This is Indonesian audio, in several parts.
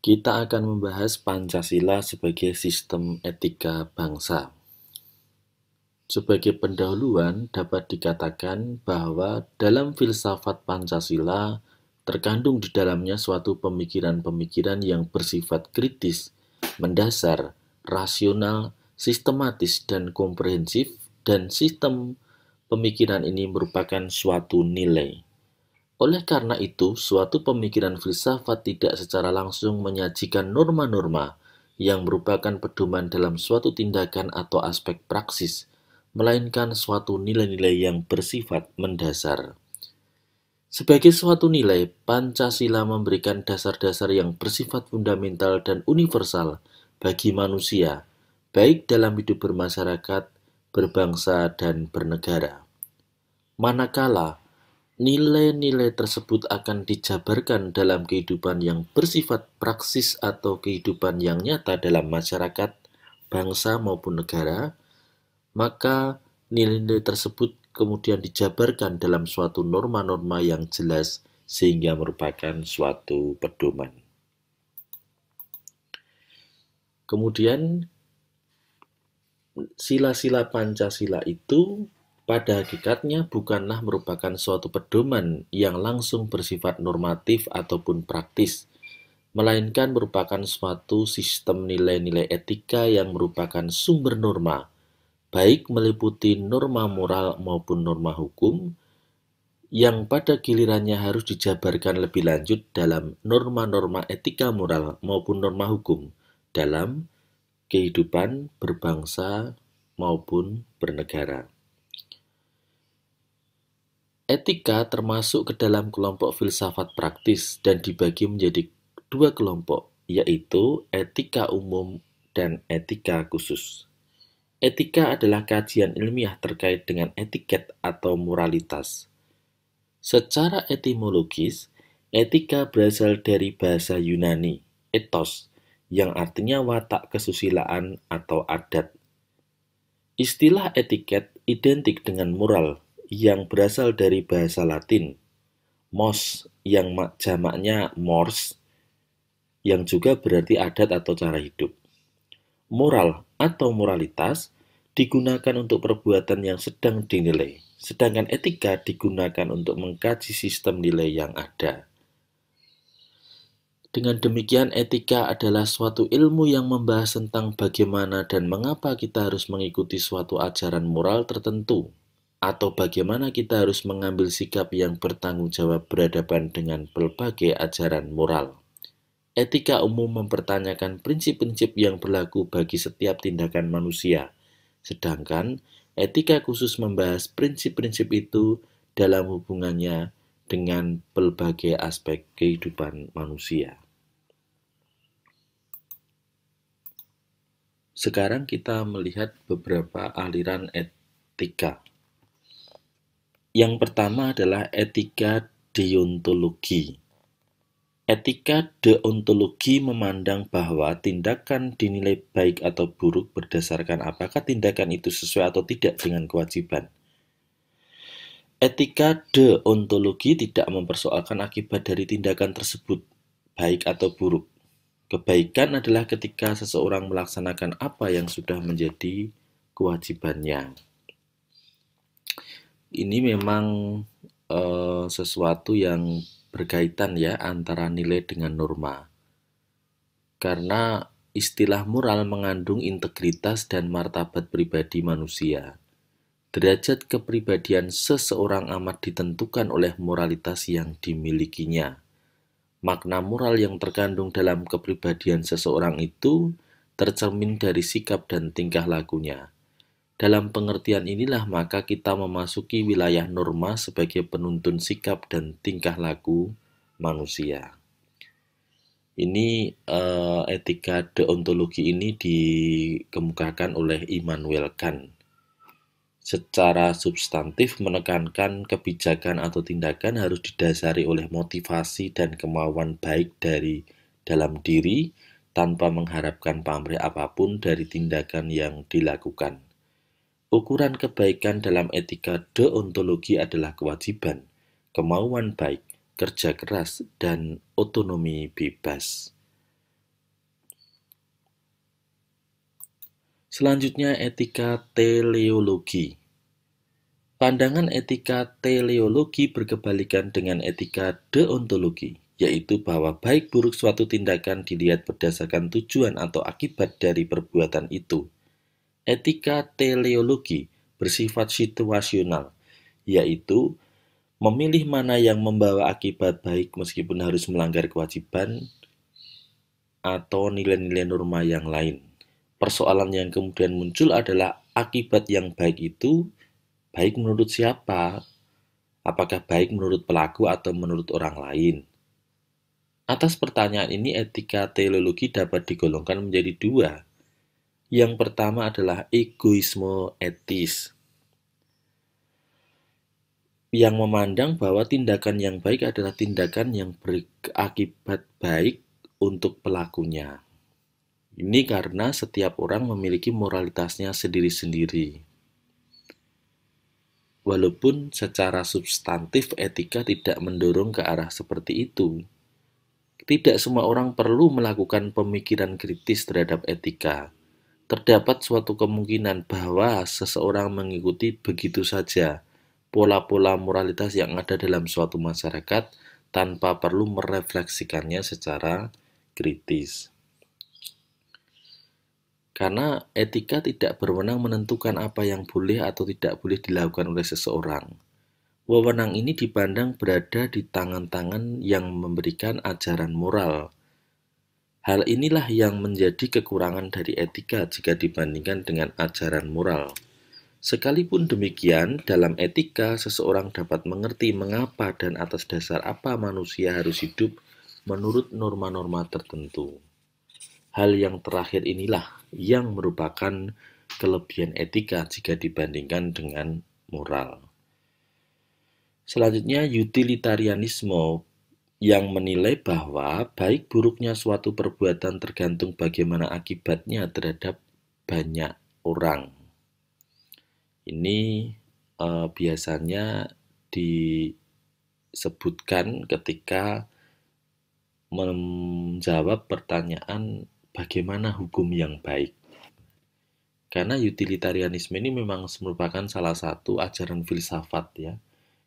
Kita akan membahas Pancasila sebagai sistem etika bangsa. Sebagai pendahuluan, dapat dikatakan bahwa dalam filsafat Pancasila terkandung di dalamnya suatu pemikiran-pemikiran yang bersifat kritis, mendasar, rasional, sistematis, dan komprehensif, dan sistem pemikiran ini merupakan suatu nilai. Oleh karena itu, suatu pemikiran filsafat tidak secara langsung menyajikan norma-norma yang merupakan pedoman dalam suatu tindakan atau aspek praksis, melainkan suatu nilai-nilai yang bersifat mendasar. Sebagai suatu nilai, Pancasila memberikan dasar-dasar yang bersifat fundamental dan universal bagi manusia, baik dalam hidup bermasyarakat, berbangsa, dan bernegara. Manakala nilai-nilai tersebut akan dijabarkan dalam kehidupan yang bersifat praksis atau kehidupan yang nyata dalam masyarakat, bangsa maupun negara, maka nilai-nilai tersebut kemudian dijabarkan dalam suatu norma-norma yang jelas sehingga merupakan suatu pedoman. Kemudian sila-sila Pancasila itu pada hakikatnya bukanlah merupakan suatu pedoman yang langsung bersifat normatif ataupun praktis, melainkan merupakan suatu sistem nilai-nilai etika yang merupakan sumber norma, baik meliputi norma moral maupun norma hukum, yang pada gilirannya harus dijabarkan lebih lanjut dalam norma-norma etika moral maupun norma hukum dalam kehidupan berbangsa maupun bernegara. Etika termasuk ke dalam kelompok filsafat praktis dan dibagi menjadi dua kelompok, yaitu etika umum dan etika khusus. Etika adalah kajian ilmiah terkait dengan etiket atau moralitas. Secara etimologis, etika berasal dari bahasa Yunani, ethos, yang artinya watak kesusilaan atau adat. Istilah etiket identik dengan moral, yang berasal dari bahasa Latin, mos, yang jamaknya mors, yang juga berarti adat atau cara hidup. Moral atau moralitas digunakan untuk perbuatan yang sedang dinilai, sedangkan etika digunakan untuk mengkaji sistem nilai yang ada. Dengan demikian, etika adalah suatu ilmu yang membahas tentang bagaimana dan mengapa kita harus mengikuti suatu ajaran moral tertentu, atau bagaimana kita harus mengambil sikap yang bertanggung jawab berhadapan dengan berbagai ajaran moral. Etika umum mempertanyakan prinsip-prinsip yang berlaku bagi setiap tindakan manusia, sedangkan etika khusus membahas prinsip-prinsip itu dalam hubungannya dengan berbagai aspek kehidupan manusia. Sekarang kita melihat beberapa aliran etika. Yang pertama adalah etika deontologi. Etika deontologi memandang bahwa tindakan dinilai baik atau buruk berdasarkan apakah tindakan itu sesuai atau tidak dengan kewajiban. Etika deontologi tidak mempersoalkan akibat dari tindakan tersebut, baik atau buruk. Kebaikan adalah ketika seseorang melaksanakan apa yang sudah menjadi kewajibannya. Ini memang sesuatu yang berkaitan ya antara nilai dengan norma. Karena istilah moral mengandung integritas dan martabat pribadi manusia. Derajat kepribadian seseorang amat ditentukan oleh moralitas yang dimilikinya. Makna moral yang terkandung dalam kepribadian seseorang itu tercermin dari sikap dan tingkah lakunya. Dalam pengertian inilah maka kita memasuki wilayah norma sebagai penuntun sikap dan tingkah laku manusia. Ini etika deontologi ini dikemukakan oleh Immanuel Kant. Secara substantif menekankan kebijakan atau tindakan harus didasari oleh motivasi dan kemauan baik dari dalam diri tanpa mengharapkan pamrih apapun dari tindakan yang dilakukan. Ukuran kebaikan dalam etika deontologi adalah kewajiban, kemauan baik, kerja keras, dan otonomi bebas. Selanjutnya, etika teleologi. Pandangan etika teleologi berkebalikan dengan etika deontologi, yaitu bahwa baik buruk suatu tindakan dilihat berdasarkan tujuan atau akibat dari perbuatan itu. Etika teleologi bersifat situasional, yaitu memilih mana yang membawa akibat baik meskipun harus melanggar kewajiban atau nilai-nilai norma yang lain. Persoalan yang kemudian muncul adalah akibat yang baik itu baik menurut siapa? Apakah baik menurut pelaku atau menurut orang lain? Atas pertanyaan ini, etika teleologi dapat digolongkan menjadi dua. Yang pertama adalah egoisme etis, yang memandang bahwa tindakan yang baik adalah tindakan yang berakibat baik untuk pelakunya. Ini karena setiap orang memiliki moralitasnya sendiri-sendiri. Walaupun secara substantif etika tidak mendorong ke arah seperti itu, tidak semua orang perlu melakukan pemikiran kritis terhadap etika. Terdapat suatu kemungkinan bahwa seseorang mengikuti begitu saja pola-pola moralitas yang ada dalam suatu masyarakat tanpa perlu merefleksikannya secara kritis. Karena etika tidak berwenang menentukan apa yang boleh atau tidak boleh dilakukan oleh seseorang. Wewenang ini dipandang berada di tangan-tangan yang memberikan ajaran moral. Hal inilah yang menjadi kekurangan dari etika jika dibandingkan dengan ajaran moral. Sekalipun demikian, dalam etika seseorang dapat mengerti mengapa dan atas dasar apa manusia harus hidup menurut norma-norma tertentu. Hal yang terakhir inilah yang merupakan kelebihan etika jika dibandingkan dengan moral. Selanjutnya, utilitarianisme yang menilai bahwa baik buruknya suatu perbuatan tergantung bagaimana akibatnya terhadap banyak orang. Ini biasanya disebutkan ketika menjawab pertanyaan bagaimana hukum yang baik. Karena utilitarianisme ini memang merupakan salah satu ajaran filsafat ya,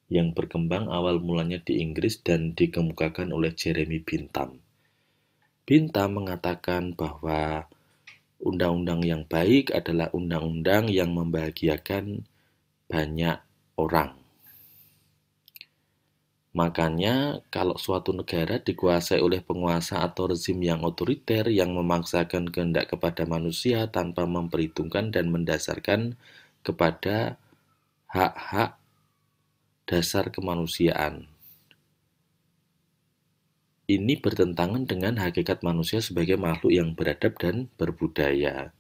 yang berkembang awal mulanya di Inggris dan dikemukakan oleh Jeremy Bentham. Bentham mengatakan bahwa undang-undang yang baik adalah undang-undang yang membahagiakan banyak orang. Makanya kalau suatu negara dikuasai oleh penguasa atau rezim yang otoriter yang memaksakan kehendak kepada manusia tanpa memperhitungkan dan mendasarkan kepada hak-hak dasar kemanusiaan. Ini bertentangan dengan hakikat manusia sebagai makhluk yang beradab dan berbudaya.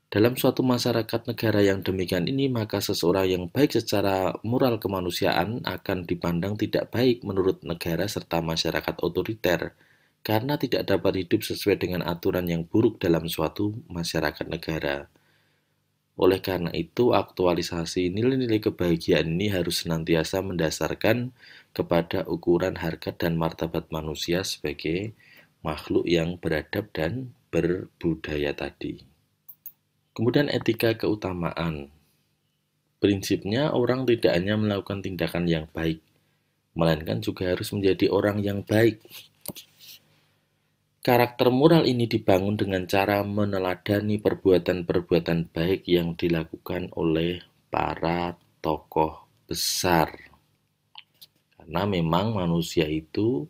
Dalam suatu masyarakat negara yang demikian ini, maka seseorang yang baik secara moral kemanusiaan akan dipandang tidak baik menurut negara serta masyarakat otoriter, karena tidak dapat hidup sesuai dengan aturan yang buruk dalam suatu masyarakat negara. Oleh karena itu, aktualisasi nilai-nilai kebahagiaan ini harus senantiasa mendasarkan kepada ukuran harkat dan martabat manusia sebagai makhluk yang beradab dan berbudaya tadi. Kemudian etika keutamaan. Prinsipnya orang tidak hanya melakukan tindakan yang baik, melainkan juga harus menjadi orang yang baik. Karakter moral ini dibangun dengan cara meneladani perbuatan-perbuatan baik yang dilakukan oleh para tokoh besar. Karena memang manusia itu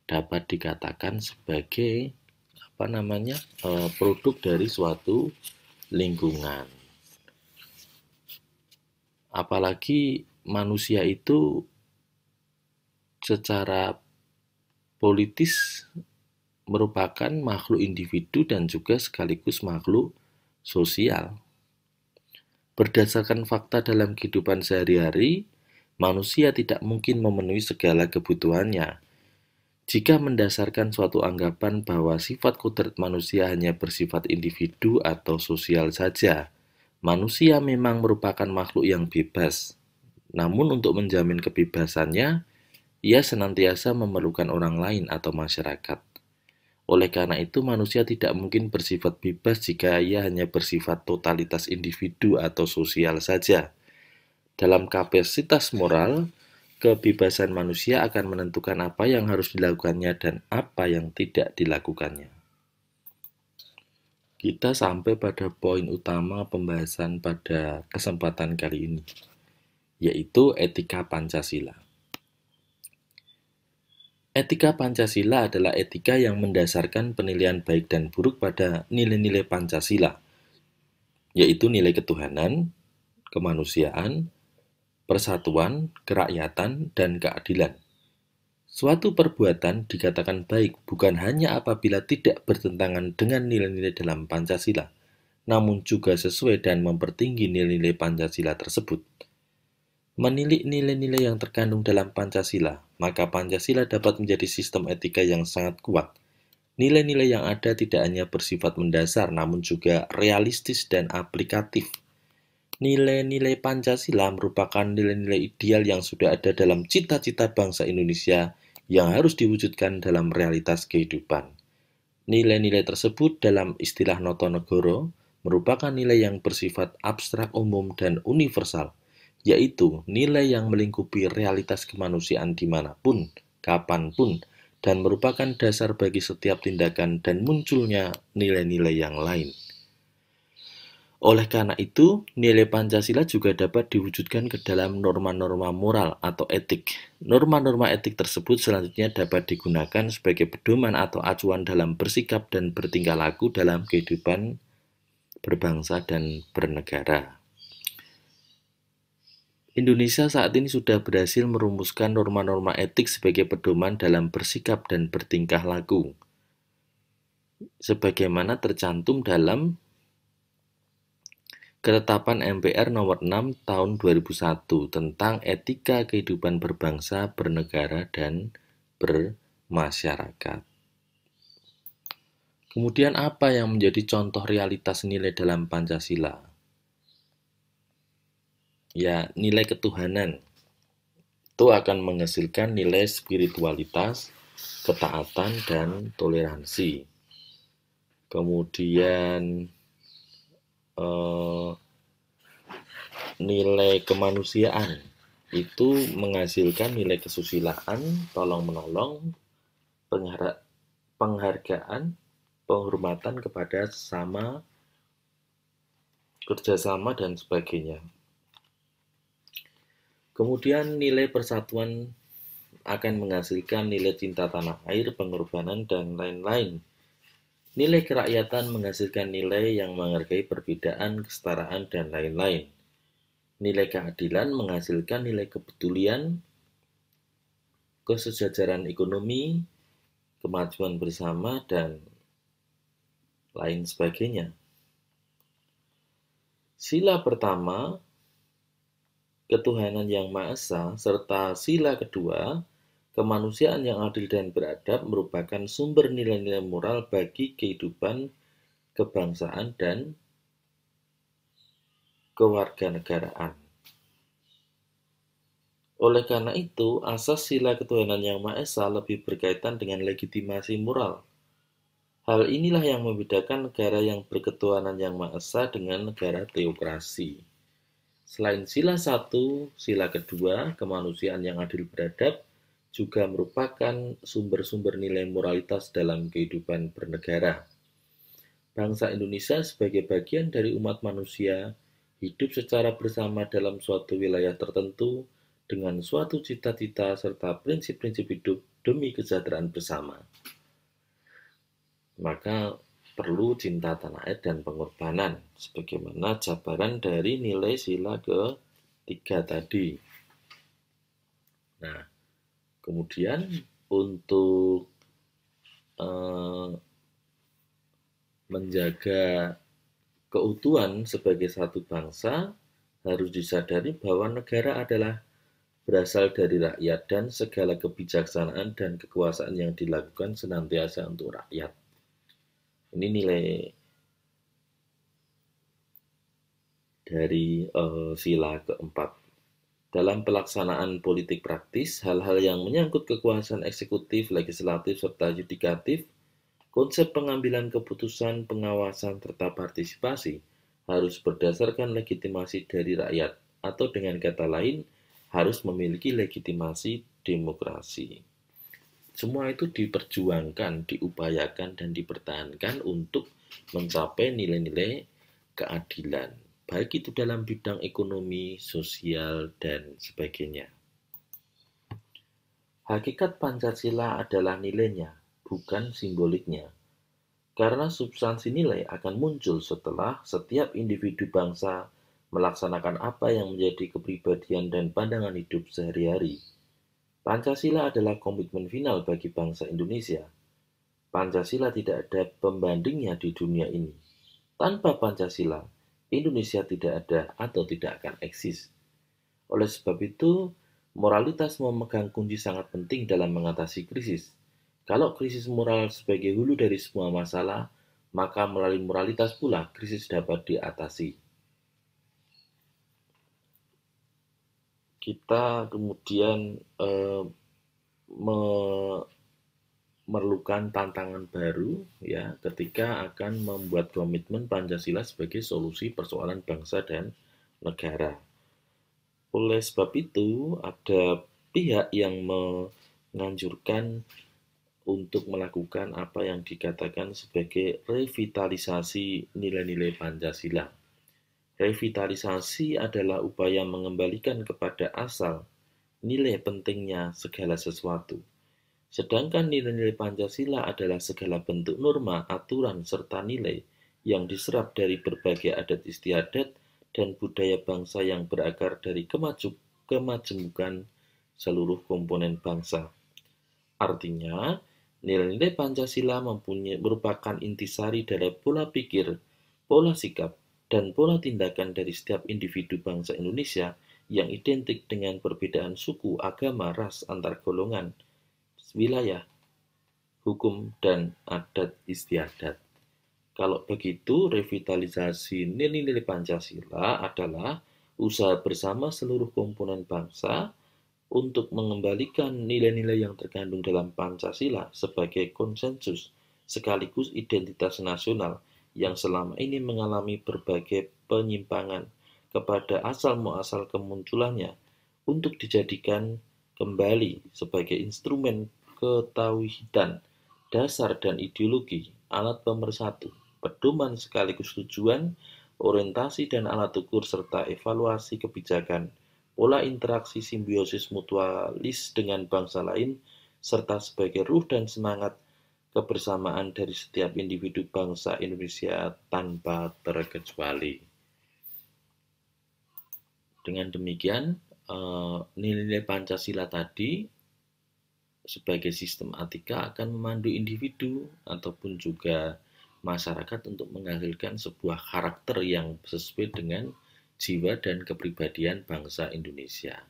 dapat dikatakan sebagai produk dari suatu lingkungan. Apalagi manusia itu secara politis merupakan makhluk individu dan juga sekaligus makhluk sosial. Berdasarkan fakta dalam kehidupan sehari-hari, manusia tidak mungkin memenuhi segala kebutuhannya. Jika mendasarkan suatu anggapan bahwa sifat kodrat manusia hanya bersifat individu atau sosial saja, manusia memang merupakan makhluk yang bebas. Namun untuk menjamin kebebasannya, ia senantiasa memerlukan orang lain atau masyarakat. Oleh karena itu, manusia tidak mungkin bersifat bebas jika ia hanya bersifat totalitas individu atau sosial saja. Dalam kapasitas moral, kebebasan manusia akan menentukan apa yang harus dilakukannya dan apa yang tidak dilakukannya. Kita sampai pada poin utama pembahasan pada kesempatan kali ini, yaitu etika Pancasila. Etika Pancasila adalah etika yang mendasarkan penilaian baik dan buruk pada nilai-nilai Pancasila, yaitu nilai ketuhanan, kemanusiaan, persatuan, kerakyatan, dan keadilan. Suatu perbuatan dikatakan baik bukan hanya apabila tidak bertentangan dengan nilai-nilai dalam Pancasila, namun juga sesuai dan mempertinggi nilai-nilai Pancasila tersebut. Menilik nilai-nilai yang terkandung dalam Pancasila, maka Pancasila dapat menjadi sistem etika yang sangat kuat. Nilai-nilai yang ada tidak hanya bersifat mendasar, namun juga realistis dan aplikatif. Nilai-nilai Pancasila merupakan nilai-nilai ideal yang sudah ada dalam cita-cita bangsa Indonesia yang harus diwujudkan dalam realitas kehidupan. Nilai-nilai tersebut dalam istilah Notonegoro merupakan nilai yang bersifat abstrak umum dan universal, yaitu nilai yang melingkupi realitas kemanusiaan dimanapun, kapanpun, dan merupakan dasar bagi setiap tindakan dan munculnya nilai-nilai yang lain. Oleh karena itu, nilai Pancasila juga dapat diwujudkan ke dalam norma-norma moral atau etik. Norma-norma etik tersebut selanjutnya dapat digunakan sebagai pedoman atau acuan dalam bersikap dan bertingkah laku dalam kehidupan berbangsa dan bernegara. Indonesia saat ini sudah berhasil merumuskan norma-norma etik sebagai pedoman dalam bersikap dan bertingkah laku, sebagaimana tercantum dalam Ketetapan MPR Nomor 6 Tahun 2001 tentang etika kehidupan berbangsa, bernegara, dan bermasyarakat. Kemudian apa yang menjadi contoh realitas nilai dalam Pancasila? Ya, nilai ketuhanan. Itu akan menghasilkan nilai spiritualitas, ketaatan, dan toleransi. Kemudian nilai kemanusiaan itu menghasilkan nilai kesusilaan, tolong-menolong, penghargaan, penghormatan kepada sesama, kerjasama, dan sebagainya. Kemudian nilai persatuan akan menghasilkan nilai cinta tanah air, pengorbanan, dan lain-lain. Nilai kerakyatan menghasilkan nilai yang menghargai perbedaan, kesetaraan, dan lain-lain. Nilai keadilan menghasilkan nilai kepedulian, kesejajaran ekonomi, kemajuan bersama, dan lain sebagainya. Sila pertama, ketuhanan yang Maha Esa, serta sila kedua, kemanusiaan yang adil dan beradab merupakan sumber nilai-nilai moral bagi kehidupan kebangsaan dan kewarganegaraan. Oleh karena itu, asas sila ketuhanan yang Maha Esa lebih berkaitan dengan legitimasi moral. Hal inilah yang membedakan negara yang berketuhanan yang Maha Esa dengan negara teokrasi. Selain sila satu, sila kedua, kemanusiaan yang adil beradab juga merupakan sumber-sumber nilai moralitas dalam kehidupan bernegara. Bangsa Indonesia sebagai bagian dari umat manusia hidup secara bersama dalam suatu wilayah tertentu dengan suatu cita-cita serta prinsip-prinsip hidup demi kesejahteraan bersama. Maka perlu cinta tanah air dan pengorbanan, sebagaimana jabaran dari nilai sila ketiga tadi. Nah, kemudian untuk menjaga keutuhan sebagai satu bangsa, harus disadari bahwa negara adalah berasal dari rakyat dan segala kebijaksanaan dan kekuasaan yang dilakukan senantiasa untuk rakyat. Ini nilai dari sila keempat. Dalam pelaksanaan politik praktis, hal-hal yang menyangkut kekuasaan eksekutif, legislatif, serta yudikatif, Konsep pengambilan keputusan, pengawasan, serta partisipasi harus berdasarkan legitimasi dari rakyat, atau dengan kata lain, harus memiliki legitimasi demokrasi. Semua itu diperjuangkan, diupayakan, dan dipertahankan untuk mencapai nilai-nilai keadilan, baik itu dalam bidang ekonomi, sosial, dan sebagainya. Hakikat Pancasila adalah nilainya, bukan simboliknya. Karena substansi nilai akan muncul setelah setiap individu bangsa melaksanakan apa yang menjadi kepribadian dan pandangan hidup sehari-hari. Pancasila adalah komitmen final bagi bangsa Indonesia. Pancasila tidak ada pembandingnya di dunia ini. Tanpa Pancasila, Indonesia tidak ada atau tidak akan eksis. Oleh sebab itu, moralitas memegang kunci sangat penting dalam mengatasi krisis. Kalau krisis moral sebagai hulu dari semua masalah, maka melalui moralitas pula krisis dapat diatasi. Kita kemudian memerlukan tantangan baru ya ketika akan membuat komitmen Pancasila sebagai solusi persoalan bangsa dan negara. Oleh sebab itu, ada pihak yang menganjurkan untuk melakukan apa yang dikatakan sebagai revitalisasi nilai-nilai Pancasila. Revitalisasi adalah upaya mengembalikan kepada asal nilai pentingnya segala sesuatu. Sedangkan nilai-nilai Pancasila adalah segala bentuk norma, aturan, serta nilai yang diserap dari berbagai adat istiadat dan budaya bangsa yang berakar dari kemajemukan seluruh komponen bangsa. Artinya, nilai-nilai Pancasila merupakan intisari dari pola pikir, pola sikap, dan pola tindakan dari setiap individu bangsa Indonesia yang identik dengan perbedaan suku, agama, ras, antar golongan, wilayah, hukum, dan adat istiadat. Kalau begitu, revitalisasi nilai-nilai Pancasila adalah usaha bersama seluruh komponen bangsa untuk mengembalikan nilai-nilai yang terkandung dalam Pancasila sebagai konsensus sekaligus identitas nasional yang selama ini mengalami berbagai penyimpangan kepada asal muasal kemunculannya untuk dijadikan kembali sebagai instrumen ketauhidan, dasar dan ideologi, alat pemersatu, pedoman sekaligus tujuan, orientasi dan alat ukur serta evaluasi kebijakan, pola interaksi simbiosis mutualis dengan bangsa lain, serta sebagai ruh dan semangat kebersamaan dari setiap individu bangsa Indonesia tanpa terkecuali. Dengan demikian, nilai-nilai Pancasila tadi sebagai sistem etika akan memandu individu ataupun juga masyarakat untuk menghasilkan sebuah karakter yang sesuai dengan jiwa dan kepribadian bangsa Indonesia.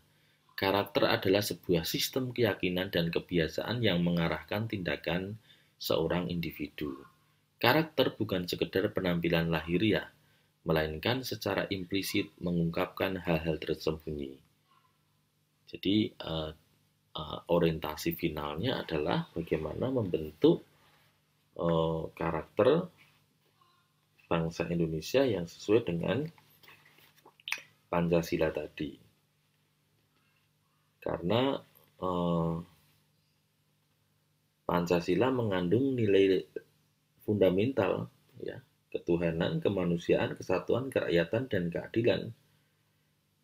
Karakter adalah sebuah sistem keyakinan dan kebiasaan yang mengarahkan tindakan seorang individu. Karakter bukan sekedar penampilan lahiriah, melainkan secara implisit mengungkapkan hal-hal tersembunyi. Jadi, orientasi finalnya adalah bagaimana membentuk karakter bangsa Indonesia yang sesuai dengan Pancasila tadi. Karena Pancasila mengandung nilai fundamental ya, ketuhanan, kemanusiaan, kesatuan, kerakyatan, dan keadilan.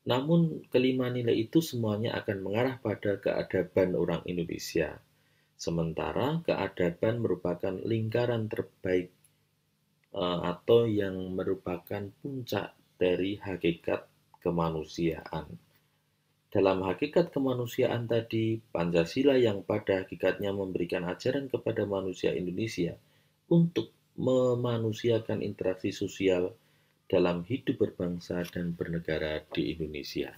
Namun kelima nilai itu semuanya akan mengarah pada keadaban orang Indonesia. Sementara keadaban merupakan lingkaran terbaik atau yang merupakan puncak dari hakikat kemanusiaan. Dalam hakikat kemanusiaan tadi, Pancasila yang pada hakikatnya memberikan ajaran kepada manusia Indonesia untuk memanusiakan interaksi sosial dalam hidup berbangsa dan bernegara di Indonesia.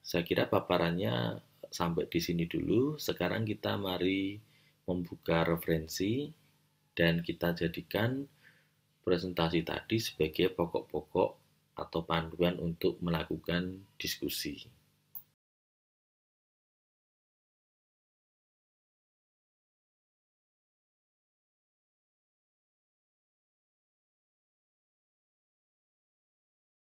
Saya kira paparannya sampai di sini dulu. Sekarang kita mari membuka referensi dan kita jadikan presentasi tadi sebagai pokok-pokok atau panduan untuk melakukan diskusi.